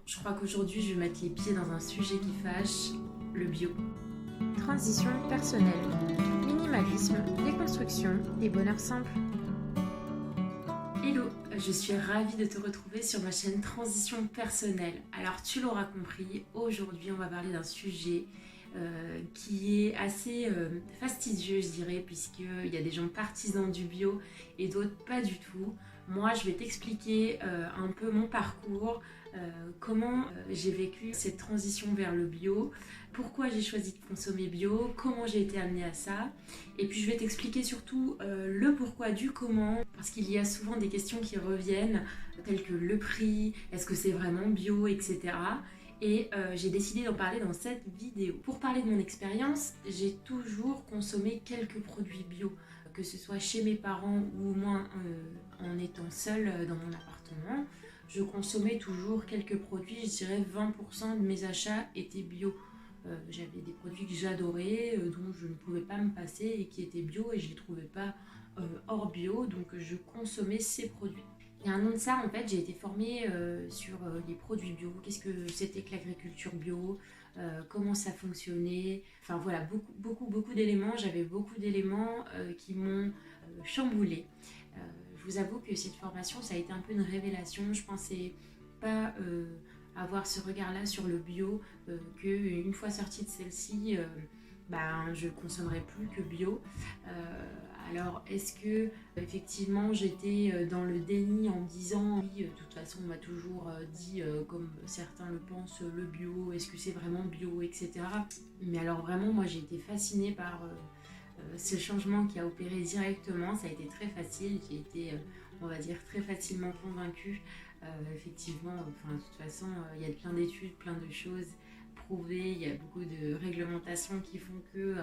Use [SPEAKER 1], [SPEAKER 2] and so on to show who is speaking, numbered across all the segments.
[SPEAKER 1] je crois qu'aujourd'hui je vais mettre les pieds dans un sujet qui fâche, le bio.
[SPEAKER 2] Transition personnelle, minimalisme, déconstruction et bonheur simple.
[SPEAKER 1] Hello, je suis ravie de te retrouver sur ma chaîne Transition personnelle. Alors tu l'auras compris, aujourd'hui on va parler d'un sujet qui est assez fastidieux je dirais, puisqu'il y a des gens partisans du bio et d'autres pas du tout. Moi je vais t'expliquer un peu mon parcours, comment j'ai vécu cette transition vers le bio, pourquoi j'ai choisi de consommer bio, comment j'ai été amenée à ça, et puis je vais t'expliquer surtout le pourquoi du comment, parce qu'il y a souvent des questions qui reviennent, telles que le prix, est-ce que c'est vraiment bio, etc. Et j'ai décidé d'en parler dans cette vidéo. Pour parler de mon expérience, j'ai toujours consommé quelques produits bio, que ce soit chez mes parents ou au moins en étant seule dans mon appartement. Je consommais toujours quelques produits, je dirais 20% de mes achats étaient bio. J'avais des produits que j'adorais, dont je ne pouvais pas me passer et qui étaient bio et je ne les trouvais pas hors bio, donc je consommais ces produits. Et un an de ça, en fait, j'ai été formée sur les produits bio, qu'est-ce que c'était que l'agriculture bio, comment ça fonctionnait, enfin voilà, beaucoup d'éléments, j'avais beaucoup d'éléments qui m'ont chamboulée. Je vous avoue que cette formation, ça a été un peu une révélation, je pensais pas avoir ce regard-là sur le bio, qu'une fois sortie de celle-ci, je consommerai plus que bio. Alors est-ce que effectivement j'étais dans le déni en me disant oui, de toute façon on m'a toujours dit comme certains le pensent, le bio, est-ce que c'est vraiment bio, etc. Mais alors vraiment moi j'ai été fascinée par ce changement qui a opéré directement, ça a été très facile, j'ai été on va dire très facilement convaincue. Effectivement, de toute façon il y a plein d'études, plein de choses prouvées, il y a beaucoup de réglementations qui font que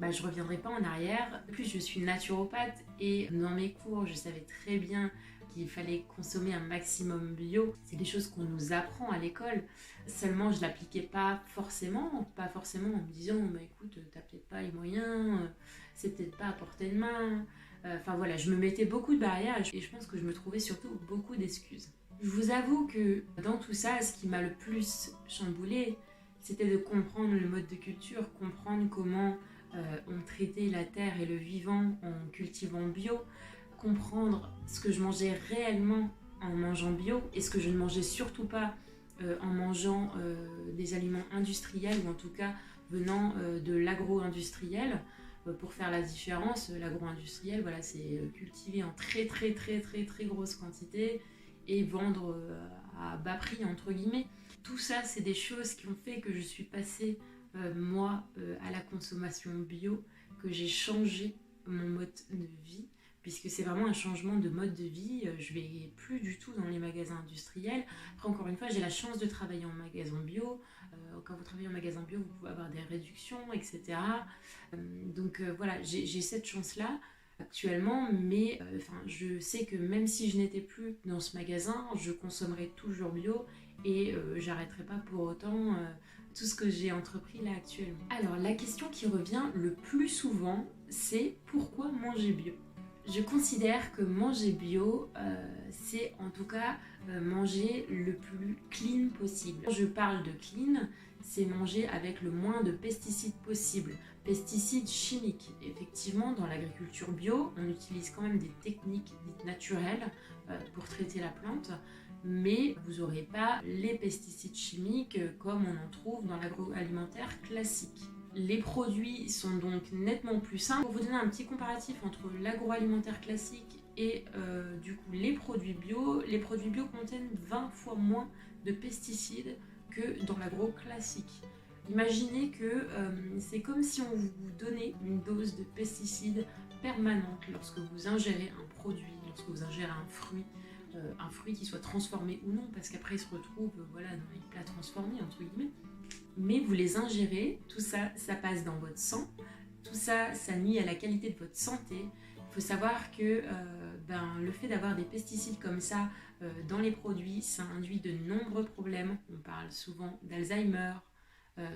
[SPEAKER 1] je ne reviendrai pas en arrière. En plus, je suis naturopathe et dans mes cours, je savais très bien qu'il fallait consommer un maximum bio. C'est des choses qu'on nous apprend à l'école. Seulement, je ne l'appliquais pas forcément en me disant écoute, t'as peut-être pas les moyens, c'est peut-être pas à portée de main. Je me mettais beaucoup de barrières et je pense que je me trouvais surtout beaucoup d'excuses. Je vous avoue que dans tout ça, ce qui m'a le plus chamboulée, c'était de comprendre le mode de culture, comprendre comment on traitait la terre et le vivant en cultivant bio, comprendre ce que je mangeais réellement en mangeant bio et ce que je ne mangeais surtout pas en mangeant des aliments industriels ou en tout cas venant de l'agro-industriel. Pour faire la différence, l'agro-industriel, voilà, c'est cultiver en très grosse quantité et vendre à bas prix entre guillemets. Tout ça, c'est des choses qui ont fait que je suis passée à la consommation bio, que j'ai changé mon mode de vie, puisque c'est vraiment un changement de mode de vie. Je vais plus du tout dans les magasins industriels. Après, encore une fois, j'ai la chance de travailler en magasin bio. Quand vous travaillez en magasin bio, vous pouvez avoir des réductions, etc. Voilà, j'ai cette chance-là actuellement, mais je sais que même si je n'étais plus dans ce magasin, je consommerai toujours bio et j'arrêterai pas pour autant tout ce que j'ai entrepris là actuellement. Alors la question qui revient le plus souvent, c'est pourquoi manger bio? Je considère que manger bio, c'est en tout cas manger le plus clean possible. Quand je parle de clean, c'est manger avec le moins de pesticides possible. Pesticides chimiques. Effectivement, dans l'agriculture bio, on utilise quand même des techniques dites naturelles pour traiter la plante, mais vous n'aurez pas les pesticides chimiques comme on en trouve dans l'agroalimentaire classique. Les produits sont donc nettement plus simples. Pour vous donner un petit comparatif entre l'agroalimentaire classique et les produits bio contiennent 20 fois moins de pesticides que dans l'agro classique. Imaginez que c'est comme si on vous donnait une dose de pesticides permanente lorsque vous ingérez un produit, lorsque vous ingérez un fruit qui soit transformé ou non, parce qu'après il se retrouve dans les plats transformés entre guillemets. Mais vous les ingérez, tout ça, ça passe dans votre sang, tout ça, ça nuit à la qualité de votre santé. Il faut savoir que le fait d'avoir des pesticides comme ça dans les produits, ça induit de nombreux problèmes. On parle souvent d'Alzheimer,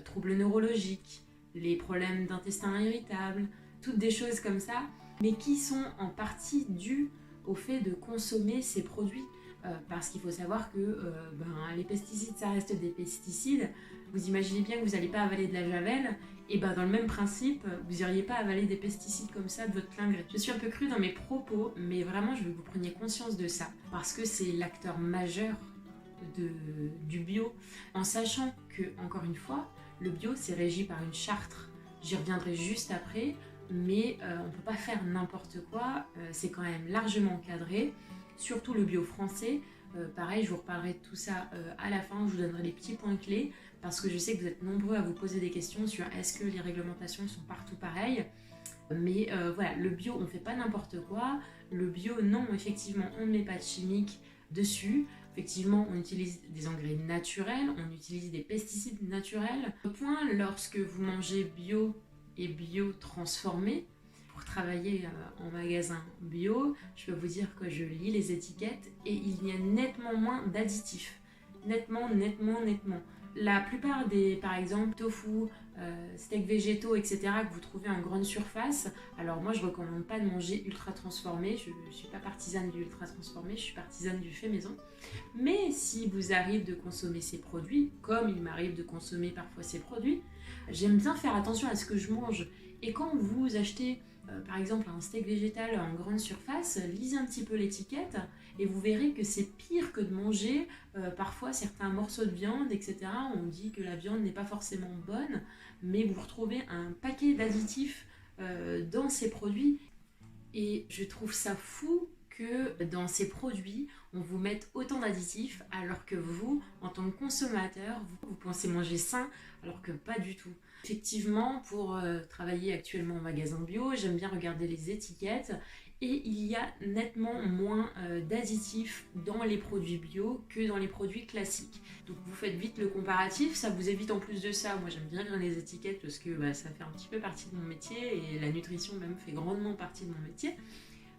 [SPEAKER 1] troubles neurologiques, les problèmes d'intestin irritable, toutes des choses comme ça, mais qui sont en partie dues au fait de consommer ces produits. parce qu'il faut savoir que les pesticides, ça reste des pesticides. Vous imaginez bien que vous n'allez pas avaler de la javel, et dans le même principe, vous n'iriez pas avaler des pesticides comme ça de votre plein gré. Je suis un peu crue dans mes propos, mais vraiment je veux que vous preniez conscience de ça, parce que c'est l'acteur majeur du bio, en sachant que, encore une fois, le bio c'est régi par une charte. J'y reviendrai juste après, mais on ne peut pas faire n'importe quoi, c'est quand même largement encadré, surtout le bio français. Pareil, je vous reparlerai de tout ça à la fin, je vous donnerai les petits points clés, parce que je sais que vous êtes nombreux à vous poser des questions sur est-ce que les réglementations sont partout pareilles. Mais voilà, le bio, on ne fait pas n'importe quoi. Le bio, non, effectivement, on ne met pas de chimiques dessus. Effectivement, on utilise des engrais naturels, on utilise des pesticides naturels. Au point, lorsque vous mangez bio et bio transformé, pour travailler en magasin bio, je peux vous dire que je lis les étiquettes et il y a nettement moins d'additifs. Nettement. La plupart des, par exemple, tofu, steaks végétaux, etc. que vous trouvez en grande surface, alors moi je ne recommande pas de manger ultra transformé, je ne suis pas partisane du ultra transformé, je suis partisane du fait maison. Mais si vous arrive de consommer ces produits, comme il m'arrive de consommer parfois ces produits, j'aime bien faire attention à ce que je mange. Et quand vous achetez par exemple un steak végétal en grande surface, lisez un petit peu l'étiquette et vous verrez que c'est pire que de manger parfois certains morceaux de viande, etc. On dit que la viande n'est pas forcément bonne, mais vous retrouvez un paquet d'additifs dans ces produits. Et je trouve ça fou que dans ces produits, on vous mette autant d'additifs alors que vous, en tant que consommateur, vous pensez manger sain alors que pas du tout. Effectivement, pour travailler actuellement en magasin bio, j'aime bien regarder les étiquettes et il y a nettement moins d'additifs dans les produits bio que dans les produits classiques. Donc vous faites vite le comparatif, ça vous évite en plus de ça. Moi j'aime bien lire les étiquettes parce que ça fait un petit peu partie de mon métier et la nutrition même fait grandement partie de mon métier.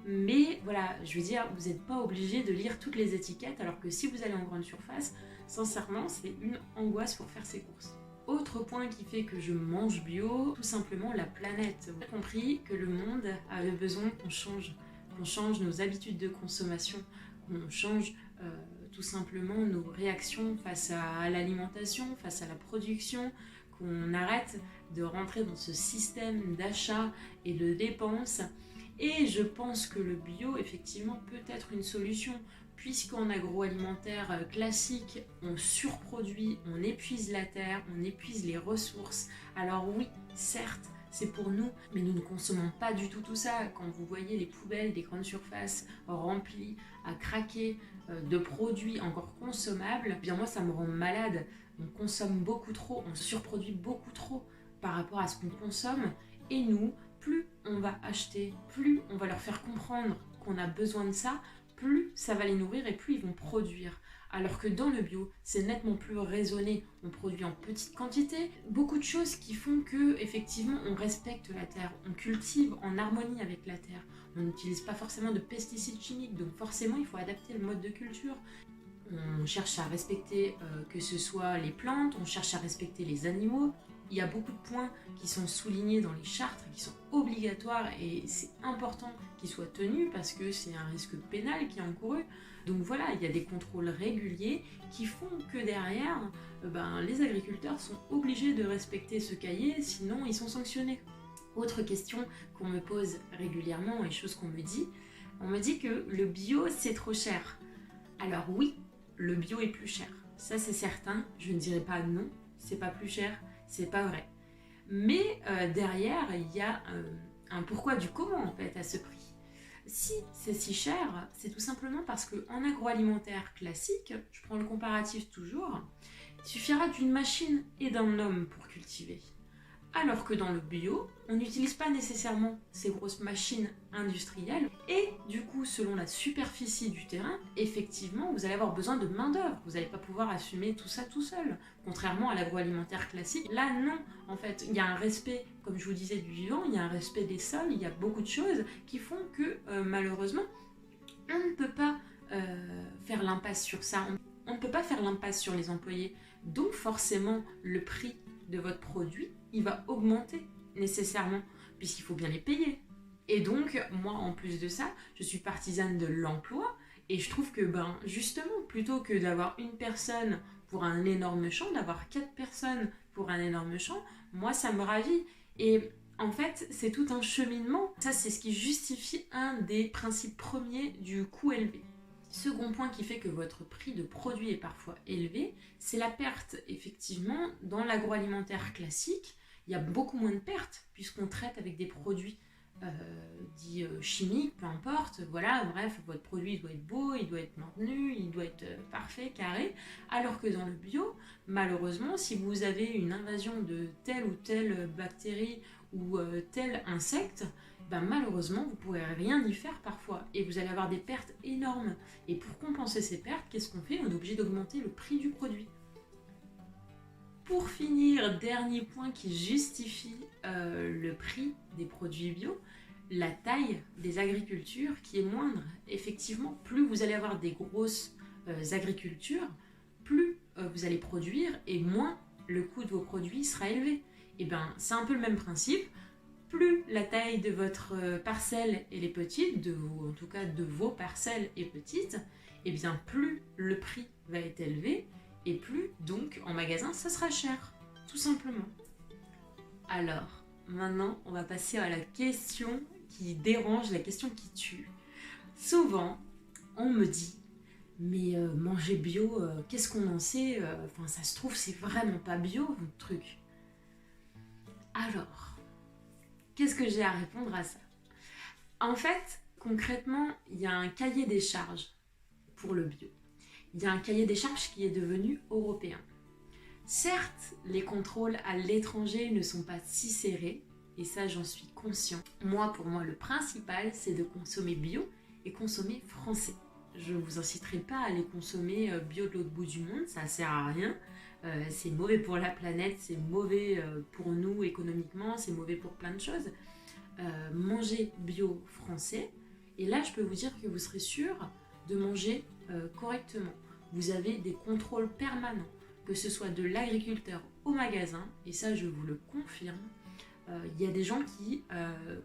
[SPEAKER 1] Mais voilà, je veux dire, vous n'êtes pas obligé de lire toutes les étiquettes alors que si vous allez en grande surface, sincèrement c'est une angoisse pour faire ses courses. Autre point qui fait que je mange bio, tout simplement la planète. Vous avez compris que le monde avait besoin qu'on change nos habitudes de consommation, qu'on change tout simplement nos réactions face à l'alimentation, face à la production, qu'on arrête de rentrer dans ce système d'achat et de dépenses. Et je pense que le bio, effectivement, peut être une solution, puisqu'en agroalimentaire classique, on surproduit, on épuise la terre, on épuise les ressources. Alors oui, certes, c'est pour nous, mais nous ne consommons pas du tout ça. Quand vous voyez les poubelles des grandes surfaces remplies à craquer de produits encore consommables, eh bien moi ça me rend malade. On consomme beaucoup trop, on surproduit beaucoup trop par rapport à ce qu'on consomme, et nous, plus on va acheter, plus on va leur faire comprendre qu'on a besoin de ça, plus ça va les nourrir et plus ils vont produire. Alors que dans le bio, c'est nettement plus raisonné. On produit en petite quantité. Beaucoup de choses qui font que, effectivement, on respecte la terre. On cultive en harmonie avec la terre. On n'utilise pas forcément de pesticides chimiques, donc forcément, il faut adapter le mode de culture. On cherche à respecter que ce soit les plantes, on cherche à respecter les animaux. Il y a beaucoup de points qui sont soulignés dans les chartes, qui sont obligatoires et c'est important qu'ils soient tenus parce que c'est un risque pénal qui est encouru. Donc voilà, il y a des contrôles réguliers qui font que derrière, les agriculteurs sont obligés de respecter ce cahier, sinon ils sont sanctionnés. Autre question qu'on me pose régulièrement et chose qu'on me dit, on me dit que le bio c'est trop cher. Alors oui, le bio est plus cher, ça c'est certain, je ne dirais pas non, c'est pas plus cher. C'est pas vrai. Mais derrière, il y a un pourquoi du comment en fait à ce prix. Si c'est si cher, c'est tout simplement parce qu'en agroalimentaire classique, je prends le comparatif toujours, il suffira d'une machine et d'un homme pour cultiver. Alors que dans le bio, on n'utilise pas nécessairement ces grosses machines industrielles et du coup, selon la superficie du terrain, effectivement, vous allez avoir besoin de main-d'œuvre. Vous n'allez pas pouvoir assumer tout ça tout seul. Contrairement à l'agroalimentaire classique, là non, en fait, il y a un respect, comme je vous disais, du vivant, il y a un respect des sols, il y a beaucoup de choses qui font que malheureusement, on ne peut pas faire l'impasse sur ça. On ne peut pas faire l'impasse sur les employés. Donc forcément, le prix de votre produit, il va augmenter nécessairement, puisqu'il faut bien les payer. Et donc, moi, en plus de ça, je suis partisane de l'emploi, Et je trouve que justement, plutôt que d'avoir une personne pour un énorme champ, d'avoir 4 personnes pour un énorme champ, moi ça me ravit. Et en fait, c'est tout un cheminement. Ça, c'est ce qui justifie un des principes premiers du coût élevé. Second point qui fait que votre prix de produit est parfois élevé, c'est la perte. Effectivement, dans l'agroalimentaire classique, il y a beaucoup moins de pertes puisqu'on traite avec des produits dits chimiques, peu importe. Voilà, bref, votre produit doit être beau, il doit être maintenu, il doit être parfait, carré. Alors que dans le bio, malheureusement, si vous avez une invasion de telle ou telle bactérie ou tel insecte, malheureusement, vous ne pourrez rien y faire parfois et vous allez avoir des pertes énormes. Et pour compenser ces pertes, qu'est-ce qu'on fait? On est obligé d'augmenter le prix du produit. Pour finir, dernier point qui justifie le prix des produits bio, la taille des agricultures qui est moindre. Effectivement, plus vous allez avoir des grosses agricultures, plus vous allez produire et moins le coût de vos produits sera élevé. Et c'est un peu le même principe. Plus la taille de votre parcelle est petite, en tout cas de vos parcelles est petite, et bien plus le prix va être élevé et plus donc en magasin ça sera cher, tout simplement. Alors, maintenant on va passer à la question qui dérange, la question qui tue. Souvent, on me dit mais manger bio, qu'est-ce qu'on en sait? Ça se trouve c'est vraiment pas bio votre truc. Alors, qu'est-ce que j'ai à répondre à ça? En fait, concrètement, il y a un cahier des charges pour le bio. Il y a un cahier des charges qui est devenu européen. Certes, les contrôles à l'étranger ne sont pas si serrés, et ça j'en suis conscient. Pour moi, le principal, c'est de consommer bio et consommer français. Je ne vous inciterai pas à aller consommer bio de l'autre bout du monde, ça ne sert à rien. C'est mauvais pour la planète, c'est mauvais pour nous économiquement, c'est mauvais pour plein de choses. Mangez bio français, et là je peux vous dire que vous serez sûr de manger correctement. Vous avez des contrôles permanents, que ce soit de l'agriculteur au magasin, et ça je vous le confirme. Il y a des gens qui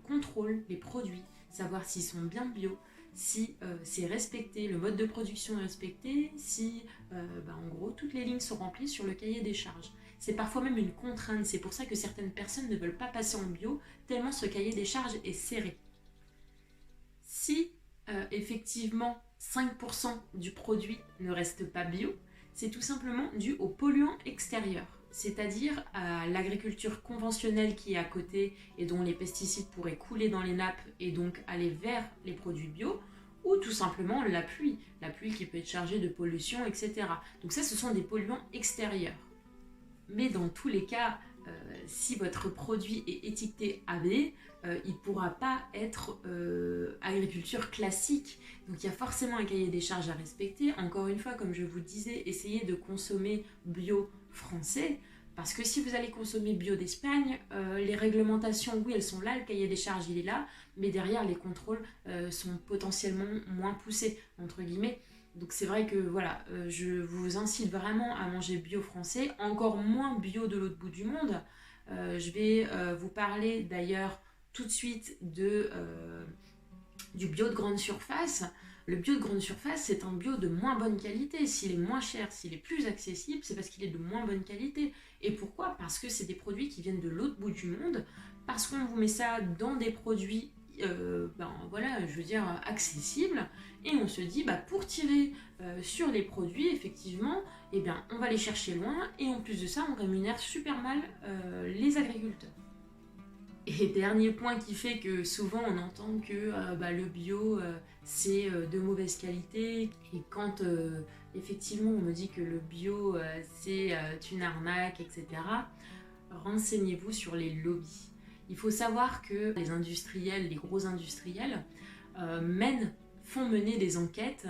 [SPEAKER 1] contrôlent les produits, savoir s'ils sont bien bio, si c'est respecté, le mode de production est respecté, si en gros toutes les lignes sont remplies sur le cahier des charges. C'est parfois même une contrainte, c'est pour ça que certaines personnes ne veulent pas passer en bio, tellement ce cahier des charges est serré. Si effectivement 5% du produit ne reste pas bio, c'est tout simplement dû aux polluants extérieurs, c'est-à-dire à l'agriculture conventionnelle qui est à côté et dont les pesticides pourraient couler dans les nappes et donc aller vers les produits bio, ou tout simplement la pluie qui peut être chargée de pollution, etc. Donc ça, ce sont des polluants extérieurs. Mais dans tous les cas, si votre produit est étiqueté AB, il ne pourra pas être agriculture classique. Donc il y a forcément un cahier des charges à respecter. Encore une fois, comme je vous disais, essayez de consommer bio français. Parce que si vous allez consommer bio d'Espagne, les réglementations, oui, elles sont là, le cahier des charges, il est là, mais derrière, les contrôles sont potentiellement moins poussés, entre guillemets. Donc c'est vrai que voilà, je vous incite vraiment à manger bio français, encore moins bio de l'autre bout du monde. Je vais vous parler d'ailleurs tout de suite du bio de grande surface. Le bio de grande surface, c'est un bio de moins bonne qualité. S'il est moins cher, s'il est plus accessible, c'est parce qu'il est de moins bonne qualité. Et pourquoi? Parce que c'est des produits qui viennent de l'autre bout du monde, parce qu'on vous met ça dans des produits accessibles, et on se dit pour tirer sur les produits, effectivement, on va les chercher loin, et en plus de ça, on rémunère super mal les agriculteurs. Et dernier point qui fait que souvent on entend que le bio c'est de mauvaise qualité, et quand effectivement on me dit que le bio c'est une arnaque, etc., renseignez-vous sur les lobbies. Il faut savoir que les industriels, les gros industriels font mener des enquêtes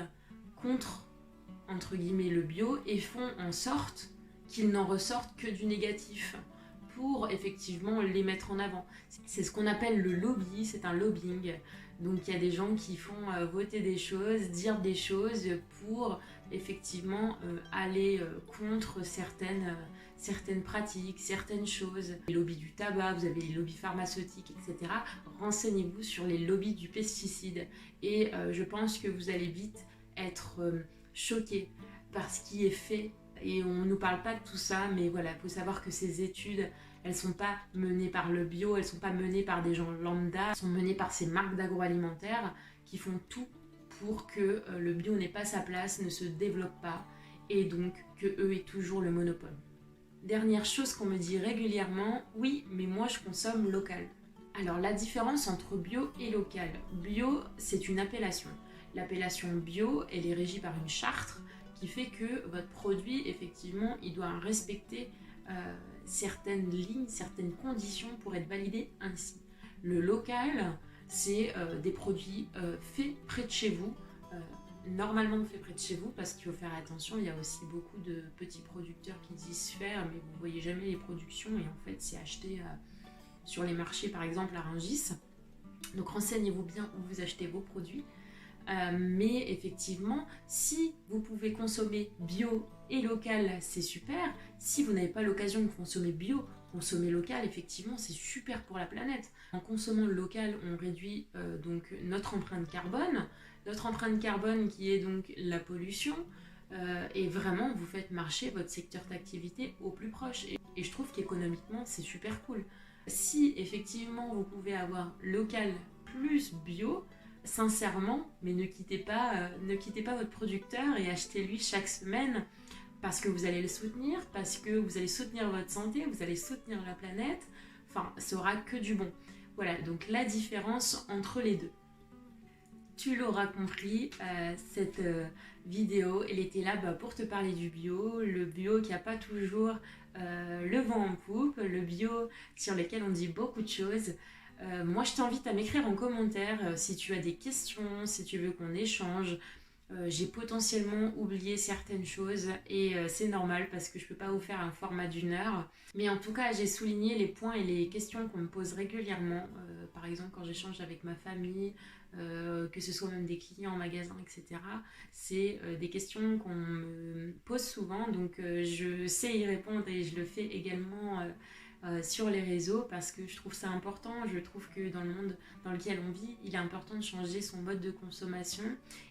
[SPEAKER 1] contre, entre guillemets, le bio, et font en sorte qu'il n'en ressorte que du négatif, pour effectivement les mettre en avant. C'est ce qu'on appelle le lobby, c'est un lobbying. Donc il y a des gens qui font voter des choses, dire des choses pour effectivement aller contre certaines pratiques, certaines choses. Les lobbies du tabac, vous avez les lobbies pharmaceutiques, etc. Renseignez-vous sur les lobbies du pesticide, et je pense que vous allez vite être choqués par ce qui est fait. Et on ne nous parle pas de tout ça, mais voilà, il faut savoir que ces études, elles ne sont pas menées par le bio, elles ne sont pas menées par des gens lambda, elles sont menées par ces marques d'agroalimentaire qui font tout pour que le bio n'ait pas sa place, ne se développe pas, et donc qu'eux aient toujours le monopole. Dernière chose qu'on me dit régulièrement, oui, mais moi je consomme local. Alors la différence entre bio et local. Bio, c'est une appellation. L'appellation bio, elle est régie par une charte qui fait que votre produit, effectivement, il doit respecter certaines lignes, certaines conditions pour être validé ainsi. Le local, c'est des produits faits près de chez vous, normalement faits près de chez vous, parce qu'il faut faire attention, il y a aussi beaucoup de petits producteurs qui disent faire, mais vous ne voyez jamais les productions, et en fait c'est acheté sur les marchés, par exemple à Rungis. Donc renseignez-vous bien où vous achetez vos produits. Mais effectivement, si vous pouvez consommer bio et local, c'est super. Si vous n'avez pas l'occasion de consommer bio, consommer local, effectivement, c'est super pour la planète. En consommant local, on réduit donc notre empreinte carbone. Notre empreinte carbone qui est donc la pollution. Et vraiment, vous faites marcher votre secteur d'activité au plus proche. Et je trouve qu'économiquement, c'est super cool. Si effectivement, vous pouvez avoir local plus bio, sincèrement, mais ne quittez pas votre producteur et achetez-lui chaque semaine parce que vous allez le soutenir, parce que vous allez soutenir votre santé, vous allez soutenir la planète, enfin, ça aura que du bon. Voilà, donc la différence entre les deux. Tu l'auras compris, cette vidéo, elle était là pour te parler du bio, le bio qui n'a pas toujours le vent en poupe, le bio sur lequel on dit beaucoup de choses. Moi, je t'invite à m'écrire en commentaire si tu as des questions, si tu veux qu'on échange. J'ai potentiellement oublié certaines choses et c'est normal parce que je ne peux pas vous faire un format d'1 heure. Mais en tout cas, j'ai souligné les points et les questions qu'on me pose régulièrement. Par exemple, quand j'échange avec ma famille, que ce soit même des clients en magasin, etc. C'est des questions qu'on me pose souvent. Donc, je sais y répondre et je le fais également sur les réseaux parce que je trouve ça important. Je trouve que dans le monde dans lequel on vit, il est important de changer son mode de consommation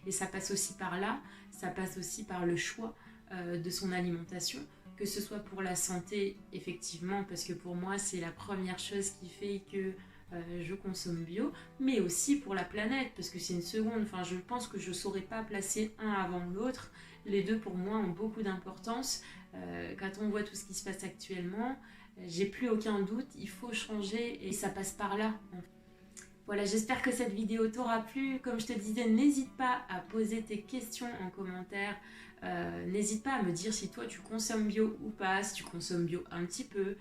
[SPEAKER 1] et ça passe aussi par là, ça passe aussi par le choix de son alimentation, que ce soit pour la santé effectivement, parce que pour moi c'est la première chose qui fait que je consomme bio, mais aussi pour la planète parce que c'est une seconde. Enfin, je pense que je ne saurais pas placer un avant l'autre. Les deux pour moi ont beaucoup d'importance. Quand on voit tout ce qui se passe actuellement, j'ai plus aucun doute, il faut changer et ça passe par là. Voilà, j'espère que cette vidéo t'aura plu. Comme je te disais, n'hésite pas à poser tes questions en commentaire. N'hésite pas à me dire si toi tu consommes bio ou pas, si tu consommes bio un petit peu.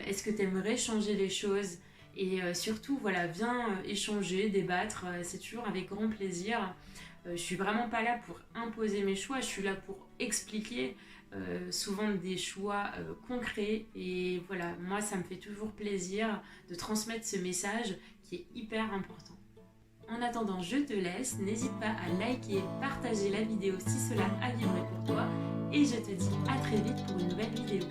[SPEAKER 1] Est-ce que tu aimerais changer les choses? Et surtout, voilà, viens échanger, débattre, c'est toujours avec grand plaisir. Je suis vraiment pas là pour imposer mes choix, je suis là pour expliquer souvent des choix concrets. Et voilà, moi ça me fait toujours plaisir de transmettre ce message qui est hyper important. En attendant, je te laisse, n'hésite pas à liker, partager la vidéo si cela a vibré pour toi. Et je te dis à très vite pour une nouvelle vidéo.